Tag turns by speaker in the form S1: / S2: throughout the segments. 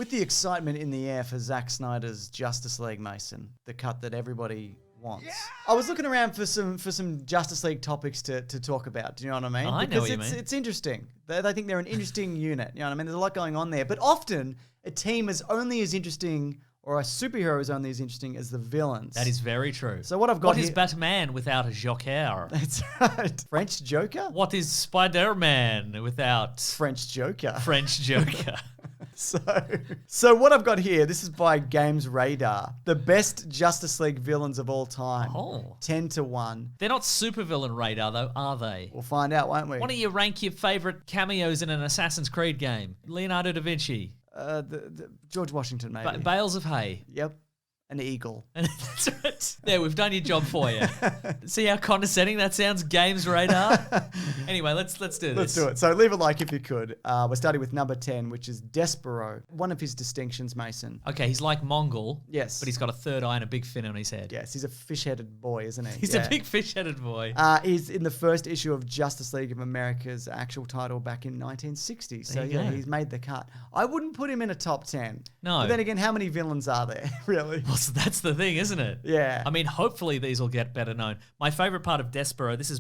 S1: With the excitement in the air for Zack Snyder's Justice League, Mason, the cut that everybody wants. Yeah! I was looking around for some Justice League topics to talk about. Do you know what I mean?
S2: I know what you mean.
S1: It's interesting. I think they're an interesting unit. You know what I mean? There's a lot going on there. But often, a team is only as interesting, or a superhero is only as interesting as the villains.
S2: That is very true.
S1: So what I've got
S2: What
S1: here...
S2: is Batman without a Joker?
S1: That's right. French Joker?
S2: What is Spider-Man without...
S1: French Joker.
S2: French Joker.
S1: So what I've got here, this is by Games Radar. The best Justice League villains of all time.
S2: Oh.
S1: 10-1.
S2: They're not supervillain radar, though, are they?
S1: We'll find out, won't we?
S2: Why don't you rank your favourite cameos in an Assassin's Creed game? Leonardo da Vinci.
S1: The George Washington, maybe.
S2: Bales of hay.
S1: Yep. An eagle.
S2: That's right. There, we've done your job for you. See how condescending that sounds, Games Radar? Anyway, let's do this.
S1: Let's do it. So leave a like if you could. We're starting with number 10, which is Despero. One of his distinctions, Mason.
S2: Okay, he's like Mongol.
S1: Yes.
S2: But he's got a third eye and a big fin on his head.
S1: Yes, he's a fish-headed boy, isn't he?
S2: He's a big fish-headed boy.
S1: He's in the first issue of Justice League of America's actual title back in 1960. So yeah, he's made the cut. I wouldn't put him in a top 10.
S2: No.
S1: But then again, how many villains are there, really?
S2: Well, so that's the thing, isn't it?
S1: Yeah.
S2: I mean, hopefully these will get better known. My favorite part of Despero, this is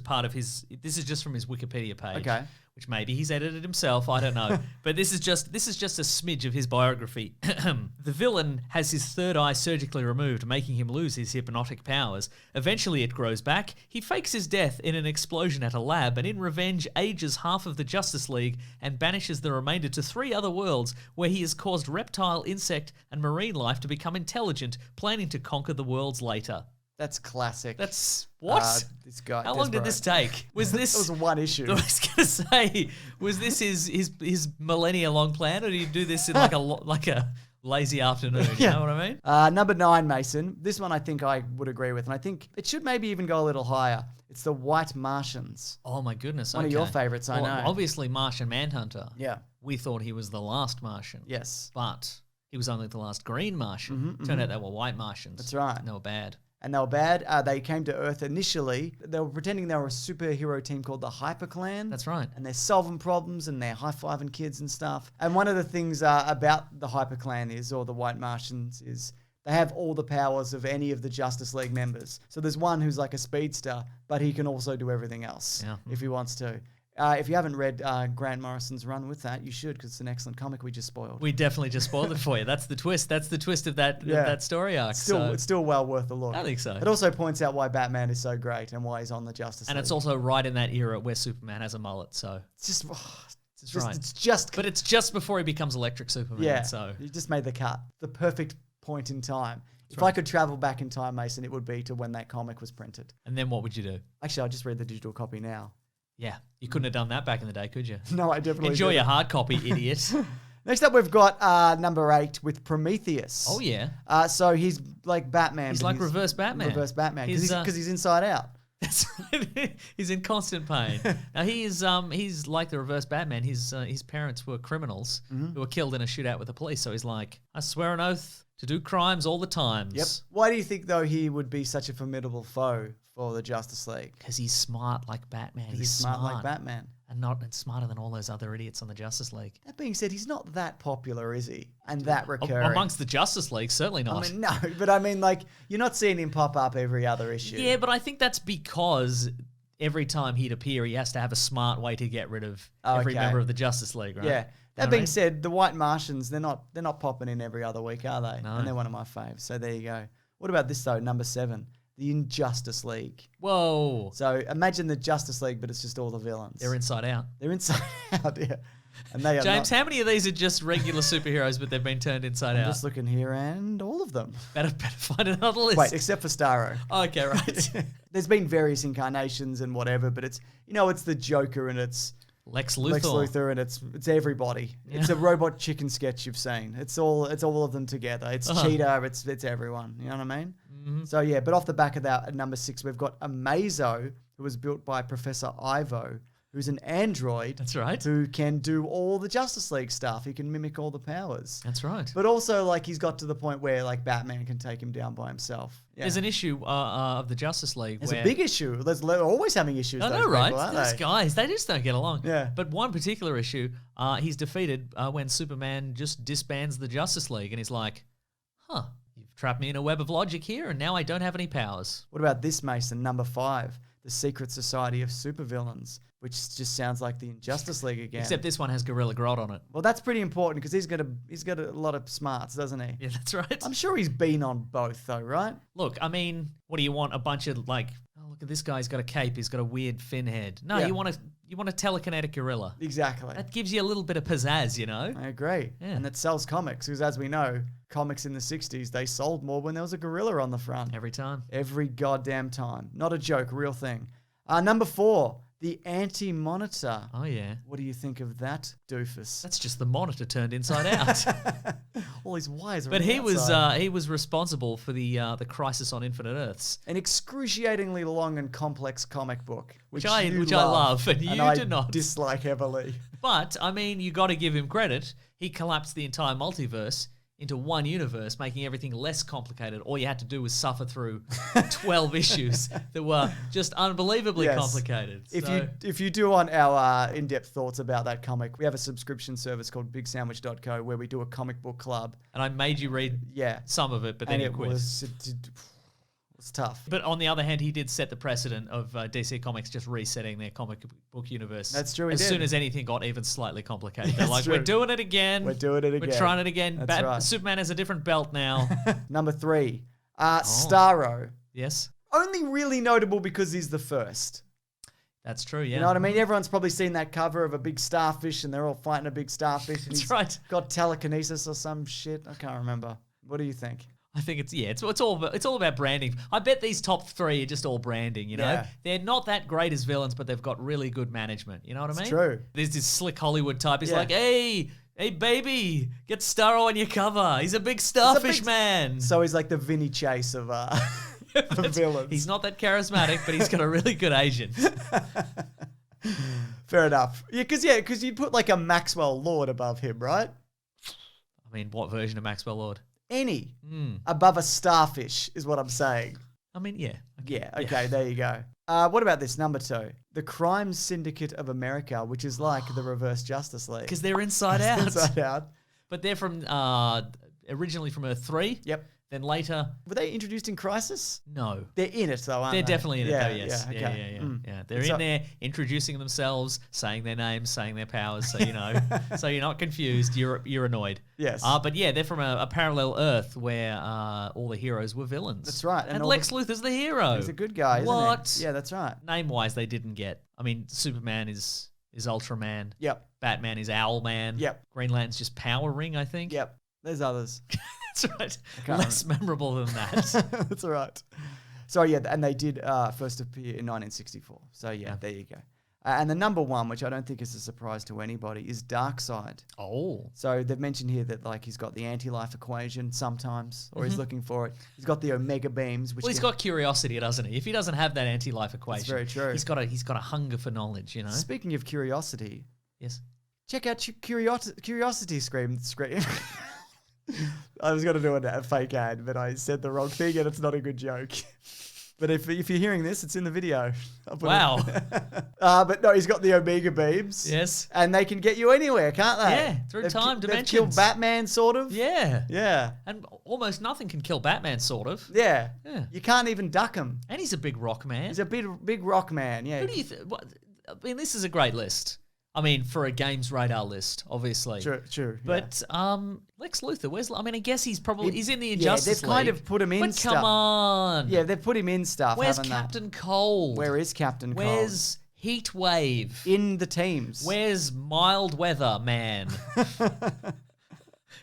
S2: just from his Wikipedia page.
S1: Okay.
S2: Which maybe he's edited himself, I don't know. But this is just a smidge of his biography. The villain has his third eye surgically removed, making him lose his hypnotic powers. Eventually it grows back. He fakes his death in an explosion at a lab, and in revenge ages half of the Justice League and banishes the remainder to 3 other worlds where he has caused reptile, insect, and marine life to become intelligent, planning to conquer the worlds later.
S1: That's classic.
S2: That's what?
S1: This guy.
S2: How long did this take? Was this?
S1: It was one issue.
S2: I was gonna say, was this his millennia long plan, or did he do this in like a lazy afternoon? You know what I mean?
S1: Number 9, Mason. This one I think I would agree with, and I think it should maybe even go a little higher. It's the White Martians.
S2: Oh my goodness!
S1: One of your favorites, I know.
S2: Obviously, Martian Manhunter.
S1: Yeah.
S2: We thought he was the last Martian.
S1: Yes.
S2: But he was only the last Green Martian. Turned out they were White Martians.
S1: That's right.
S2: And they were bad.
S1: And they were bad. They came to Earth initially. They were pretending they were a superhero team called the Hyper Clan.
S2: That's right.
S1: And they're solving problems and they're high-fiving kids and stuff. And one of the things about the Hyper Clan or the White Martians, is they have all the powers of any of the Justice League members. So there's one who's like a speedster, but he can also do everything else if he wants to. If you haven't read Grant Morrison's run with that, you should, because it's an excellent comic we just spoiled.
S2: We definitely just spoiled it for you. That's the twist. That's the twist of that story arc.
S1: It's still well worth a look.
S2: I think so.
S1: It also points out why Batman is so great and why he's on the Justice League.
S2: And it's also right in that era where Superman has a mullet. So
S1: it's
S2: but it's just before he becomes Electric Superman.
S1: Yeah,
S2: so
S1: you just made the cut. The perfect point in time. If I could travel back in time, Mason, it would be to when that comic was printed.
S2: And then what would you do?
S1: Actually, I'll just read the digital copy now.
S2: Yeah, you couldn't have done that back in the day, could you?
S1: No, I definitely
S2: Enjoy your hard copy, idiot.
S1: Next up, we've got number 8 with Prometheus.
S2: Oh, yeah.
S1: So he's like Batman.
S2: He's like reverse Batman.
S1: Reverse Batman, because he's inside out.
S2: That's right. He's in constant pain. Now, he's like the reverse Batman. His parents were criminals who were killed in a shootout with the police. So he's like, I swear an oath to do crimes all the times.
S1: Yep. Why do you think, though, he would be such a formidable foe for the Justice League?
S2: Because he's smart like Batman.
S1: He's smart like Batman.
S2: And smarter than all those other idiots on the Justice League.
S1: That being said, he's not that popular, is he? And that recurring.
S2: Amongst the Justice League, certainly not.
S1: I mean, no, but I mean, like, you're not seeing him pop up every other issue.
S2: Yeah, but I think that's because every time he'd appear, he has to have a smart way to get rid of every member of the Justice League, right?
S1: Yeah. That being said, the White Martians, they're not popping in every other week, are they?
S2: No.
S1: And they're one of my faves. So there you go. What about this, though? Number 7. The Injustice League.
S2: Whoa.
S1: So imagine the Justice League, but it's just all the villains.
S2: They're inside out.
S1: They're inside out, yeah. And they are
S2: James, how many of these are just regular superheroes, but they've been turned inside out?
S1: I'm just looking here, and all of them.
S2: Better find another list.
S1: Wait, except for Starro.
S2: Okay, right.
S1: There's been various incarnations and whatever, but it's the Joker and it's
S2: Lex Luthor,
S1: and it's everybody. Yeah. It's a Robot Chicken sketch you've seen. It's all of them together. It's Cheetah. It's everyone. You know what I mean? Mm-hmm. So yeah, but off the back of that, at number 6, we've got Amazo, who was built by Professor Ivo, who's an android.
S2: That's right.
S1: Who can do all the Justice League stuff. He can mimic all the powers.
S2: That's right.
S1: But also, like, he's got to the point where, like, Batman can take him down by himself. Yeah.
S2: There's an issue of the Justice League.
S1: It's a big issue. They're always having issues.
S2: I
S1: those
S2: know, right?
S1: people, aren't
S2: Those
S1: they?
S2: guys, they just don't get along.
S1: Yeah.
S2: But one particular issue, he's defeated when Superman just disbands the Justice League, and he's like, you've trapped me in a web of logic here, and now I don't have any powers.
S1: What about this, Mason? Number 5, the Secret Society of Supervillains, which just sounds like the Injustice League again.
S2: Except this one has Gorilla Grodd on it.
S1: Well, that's pretty important because he's got a lot of smarts, doesn't he?
S2: Yeah, that's right.
S1: I'm sure he's been on both, though, right?
S2: Look, I mean, what do you want? A bunch of like, oh, look at this guy. He's got a cape. He's got a weird fin head. No,
S1: Yeah.
S2: you want a telekinetic gorilla.
S1: Exactly.
S2: That gives you a little bit of pizzazz, you know.
S1: I agree.
S2: Yeah.
S1: And that sells comics because, as we know, comics in the 60s, they sold more when there was a gorilla on the front.
S2: Every time.
S1: Every goddamn time. Not a joke, real thing. Number 4, the Anti-Monitor.
S2: Oh yeah.
S1: What do you think of that doofus?
S2: That's just the monitor turned inside out.
S1: All his wires are
S2: But
S1: on the outside.
S2: he was responsible for the Crisis on Infinite Earths,
S1: An excruciatingly long and complex comic book, which
S2: I
S1: you
S2: love, and you
S1: I
S2: do not.
S1: dislike heavily.
S2: But I mean, you got to give him credit. He collapsed the entire multiverse into one universe, making everything less complicated. All you had to do was suffer through 12 issues that were just unbelievably
S1: Yes.
S2: complicated.
S1: If you do want our in-depth thoughts about that comic, we have a subscription service called BigSandwich.co where we do a comic book club.
S2: And I made you read
S1: Yeah.
S2: some of it, but then
S1: And
S2: you
S1: it
S2: quit.
S1: was tough.
S2: But on the other hand, he did set the precedent of DC Comics just resetting their comic book universe.
S1: That's true, he
S2: As
S1: did.
S2: soon as anything got even slightly complicated, they're
S1: That's
S2: like,
S1: true.
S2: "We're doing it again.
S1: We're doing it again.
S2: We're trying it again."
S1: That's right.
S2: Superman has a different belt now."
S1: Number 3,
S2: Oh.
S1: Starro.
S2: Yes,
S1: Only really notable because he's the first.
S2: that's true. Yeah,
S1: You know what I mean? Everyone's probably seen that cover of a big starfish and they're all fighting a big starfish. And
S2: That's
S1: he's
S2: right.
S1: got telekinesis or some shit. I can't remember. What do you think?
S2: I think it's all about branding. I bet these top 3 are just all branding. You know,
S1: Yeah.
S2: they're not that great as villains, but they've got really good management. You know what I mean?
S1: true.
S2: There's this slick Hollywood type. He's
S1: Yeah.
S2: like, "Hey, baby, get Starro on your cover. He's a big starfish man."
S1: So he's like the Vinny Chase of villains.
S2: He's not that charismatic, but he's got a really good agent.
S1: Fair enough. Because you put like a Maxwell Lord above him, right?
S2: I mean, what version of Maxwell Lord?
S1: Any above a starfish is what I'm saying.
S2: I mean, yeah.
S1: Yeah, okay, there you go. What about this, number 2? The Crime Syndicate of America, which is like the Reverse Justice League.
S2: Because they're inside out.
S1: Inside out.
S2: But they're from originally from Earth 3.
S1: Yep.
S2: Then later,
S1: Were they introduced in Crisis?
S2: no.
S1: They're in it, though, aren't
S2: They're
S1: they?
S2: definitely in it,
S1: Yeah,
S2: though, yes.
S1: Yeah,
S2: Yeah,
S1: okay.
S2: yeah.
S1: Mm.
S2: Yeah, they're
S1: So-
S2: in there introducing themselves, saying their names, saying their powers, so you know. So you're not confused, you're annoyed.
S1: Yes.
S2: But yeah, they're from a parallel Earth where all the heroes were villains.
S1: That's right.
S2: And
S1: all
S2: Lex Luthor's the hero.
S1: He's a good guy, isn't
S2: What?
S1: he? Yeah, that's right.
S2: Name-wise, they didn't get. I mean, Superman is Ultraman.
S1: Yep,
S2: Batman is Owlman.
S1: Yep.
S2: Green Lantern's just Power Ring, I think.
S1: yep. There's others.
S2: That's right.
S1: can't
S2: Less memorable than that.
S1: That's all right. So, yeah, and they did first appear in 1964. So, yeah, there you go. And the number 1, which I don't think is a surprise to anybody, is Darkseid.
S2: Oh.
S1: So they've mentioned here that like he's got the anti-life equation sometimes, or
S2: Mm-hmm.
S1: he's looking for it. He's got the omega beams, which
S2: Well, he's got curiosity, doesn't he? If he doesn't have that anti-life equation,
S1: very true.
S2: He's got a hunger for knowledge, you know.
S1: Speaking of curiosity,
S2: Yes.
S1: check out Curiosity Scream. I was going to do a fake ad, but I said the wrong thing, and it's not a good joke. But if you're hearing this, it's in the video. I'll put
S2: Wow.
S1: but no, he's got the omega beams.
S2: Yes.
S1: And they can get you anywhere, can't they?
S2: Yeah, through time
S1: They've killed
S2: dimensions.
S1: Batman, sort of.
S2: Yeah.
S1: Yeah.
S2: And almost nothing can kill Batman, sort of.
S1: Yeah.
S2: Yeah.
S1: You can't even duck him.
S2: And he's a big rock man.
S1: He's a big rock man. Yeah.
S2: Who do you I mean, this is a great list. I mean, for a games radar list, obviously.
S1: True.
S2: But Lex Luthor, I mean, I guess he's in the
S1: yeah,
S2: Injustice
S1: they've
S2: League.
S1: kind of put him in
S2: But
S1: stuff.
S2: come on.
S1: Yeah, they've put him in stuff.
S2: Where's
S1: haven't they?
S2: Captain Cold?
S1: Where is Captain Cold?
S2: Where's Heat Wave?
S1: In the teams.
S2: Where's Mild Weather Man?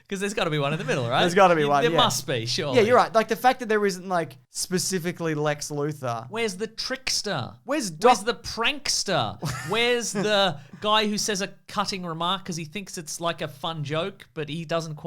S2: Because there's got to be one in the middle, right?
S1: There's gotta be one,
S2: There
S1: yeah.
S2: must be, sure.
S1: Yeah, you're right. Like the fact that there isn't like specifically Lex Luthor.
S2: Where's the trickster?
S1: Where's
S2: the prankster? Where's the guy who says a cutting remark because he thinks it's like a fun joke, but he doesn't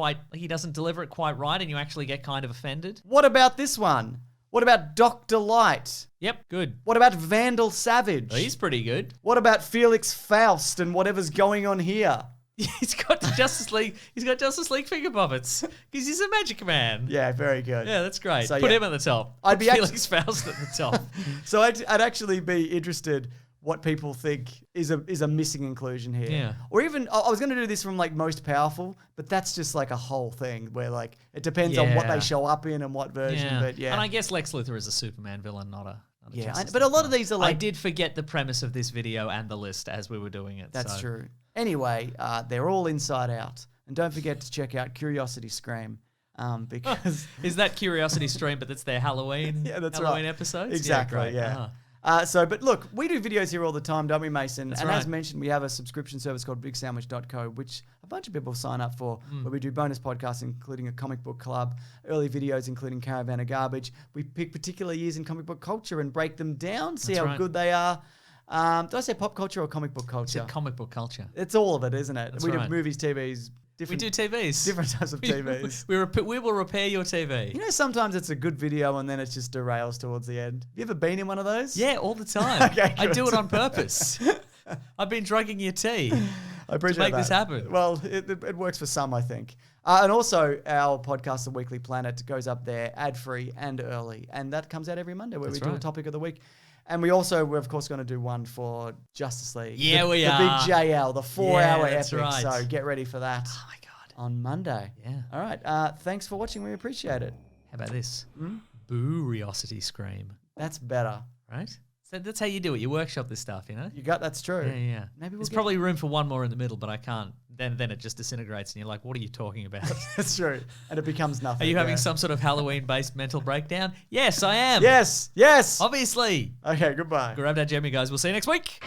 S2: deliver it quite right, and you actually get kind of offended?
S1: What about this one? What about Dr. Light?
S2: Yep, good.
S1: What about Vandal Savage?
S2: Oh, he's pretty good.
S1: What about Felix Faust and whatever's going on here?
S2: He's got the Justice League. He's got Justice League finger puppets because he's a magic man.
S1: Yeah, very good.
S2: Yeah, that's great.
S1: So,
S2: Put
S1: yeah.
S2: him at the top.
S1: I'd be
S2: Felix Faust at the top.
S1: So I'd actually be interested what people think is a missing inclusion here.
S2: Yeah.
S1: Or even, I was going to do this from like most powerful, but that's just like a whole thing where like it depends on what
S2: Yeah.
S1: they show up in and what version. But yeah.
S2: And I guess Lex Luthor is a Superman villain, not a
S1: Yeah,
S2: Justice
S1: but a
S2: League
S1: lot of
S2: villain.
S1: these are
S2: I
S1: like...
S2: did forget the premise of this video and the list as we were doing it.
S1: That's
S2: so.
S1: true. Anyway, they're all inside out. And don't forget to check out Curiosity Scream because...
S2: Is that Curiosity Stream, but that's their Halloween,
S1: Yeah, that's
S2: Halloween
S1: right.
S2: episodes?
S1: Exactly,
S2: great.
S1: yeah.
S2: Uh-huh.
S1: But look, we do videos here all the time, don't we, Mason?
S2: That's
S1: and as
S2: right.
S1: mentioned, we have a subscription service called BigSandwich.co, which a bunch of people sign up for, where we do bonus podcasts, including a comic book club, early videos, including Caravan of Garbage. We pick particular years in comic book culture and break them down, see
S2: That's
S1: how
S2: right.
S1: good they are. Did I say pop culture or comic book culture?
S2: It's a comic book culture.
S1: It's all of it, isn't it?
S2: That's
S1: we
S2: right.
S1: do movies, TVs,
S2: We
S1: different,
S2: do TVs.
S1: different types of TVs.
S2: We will repair your TV.
S1: You know, sometimes it's a good video and then it just derails towards the end. Have you ever been in one of those?
S2: Yeah, all the time.
S1: Okay,
S2: I
S1: good.
S2: do it on purpose. I've been drugging your tea.
S1: I appreciate
S2: make
S1: that.
S2: this happen.
S1: Well, it works for some, I think. And also, our podcast, The Weekly Planet, goes up there ad-free and early. And that comes out every Monday where
S2: That's
S1: we do a
S2: right.
S1: topic of the week. And we're of course, going to do one for Justice League.
S2: Yeah, we
S1: the
S2: are.
S1: big JL, the 4-hour
S2: that's
S1: epic.
S2: right.
S1: So get ready for that
S2: Oh my God.
S1: on Monday.
S2: Yeah.
S1: All right. Thanks for watching. We appreciate it.
S2: How about this? Boo-riosity scream.
S1: That's better.
S2: Right? So that's how you do it. You workshop this stuff, you know?
S1: That's true.
S2: Yeah.
S1: Maybe we'll
S2: There's
S1: get-
S2: probably room for one more in the middle, but I can't. Then it just disintegrates and you're like, what are you talking about?
S1: That's true. And it becomes
S2: Are
S1: nothing.
S2: you having
S1: yeah.
S2: some sort of Halloween-based mental breakdown? Yes, I am.
S1: Yes. Yes.
S2: Obviously.
S1: Okay, goodbye.
S2: Grab that, Jeremy, guys. We'll see you next week.